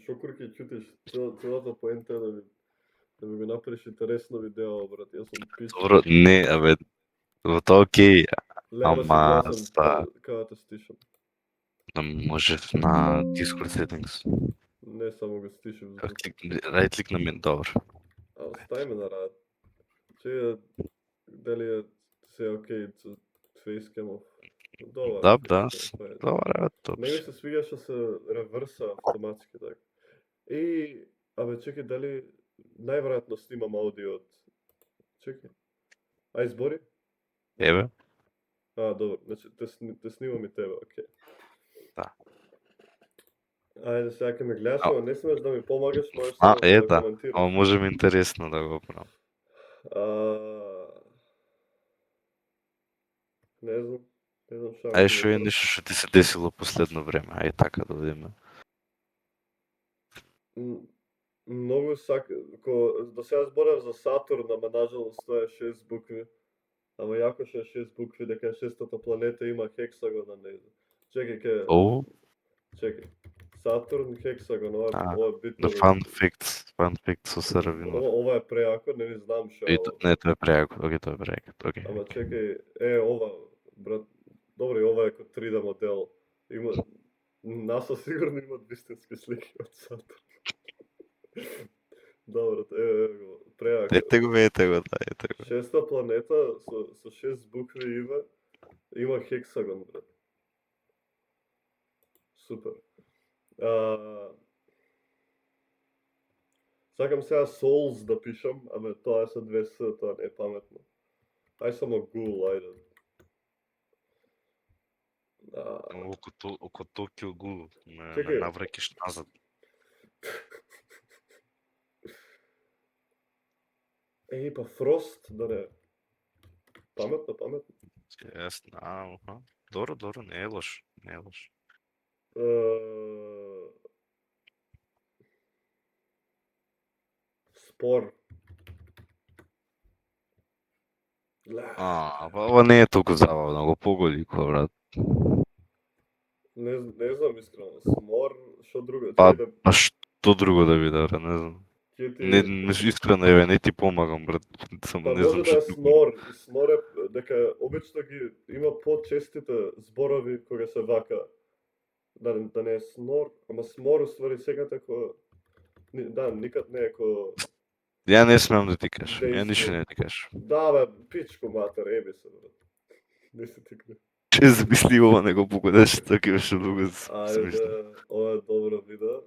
шокурки чутиш, целата поента е да ми го направиш интересно видео, брат. Јас сум пич. Добро, не, абе, тоа окей, ама Као те стишам. можев на Discord settings. Не само го стишам. Right click на мен, добро. Остави ме на рад. Че дали се окей со фейскемов. Да, добро, тоа. Не ми се свиѓа што се реверса автоматски така. И, абе, чекај, дали најверојатно снимам аудио од... Чекај. Ај, збори? Еве. Добро, значи, те снимам и тебе, окей. Да. Ајде, сега ќе ме гледаш, ама не смеш да ми помагаш, можеш да коментираш. Ама може би интересно да го правам. Не знам што. Ај, шо е нешто што ти се десило последно време? Ај, така да видиме. Многу до сега зборев за Сатурн, ама нажалост тоа е 6 букви. Ама јако што е 6 букви, дека шестата планета има хексагон на нејза. Чекај. Сатурн, хексагон, ова е битно. Fun fact со Саравинов. Ова е преако, не знам што. Не, тоа е преако, тоа е преако. Ама чекај, ова, брат, добро, ова е како 3D модел. НАСА сигурно имат вистински слики од Сатурн. Добро, преако. Ете го. Шеста планета со 6 букви има хексагон, брат. Супер. Сакам сега Souls да пишам, ама тоа е со 2 С, тоа не е паметно. Ај само Google, ајде. Око Токио Google, Чекај. навраќаш назад. Па Frost, да не. Паметно. Добро, не е лош. Спор. Ова не е толку забавно, го поголико, брат. Не знам искрено. Смор, што друго? Па што друго да биде, брат, не знам. Не, искрено, еве, не ти помагам, брат. Само не знам што. Па може да е смор е дека обично ги има почестите зборови кога се вака. Да не е снор, ама смор уствари сега тако... Да, никад не е ко... Ја не смеам да ти кажам, ја ништо не ти кажам. Да, бе, пичко матер, еби се, брат. Не се ти кажам. Че замисли ова, не го погодаш, така беше многу смешно. Ајде, ова е добро видео.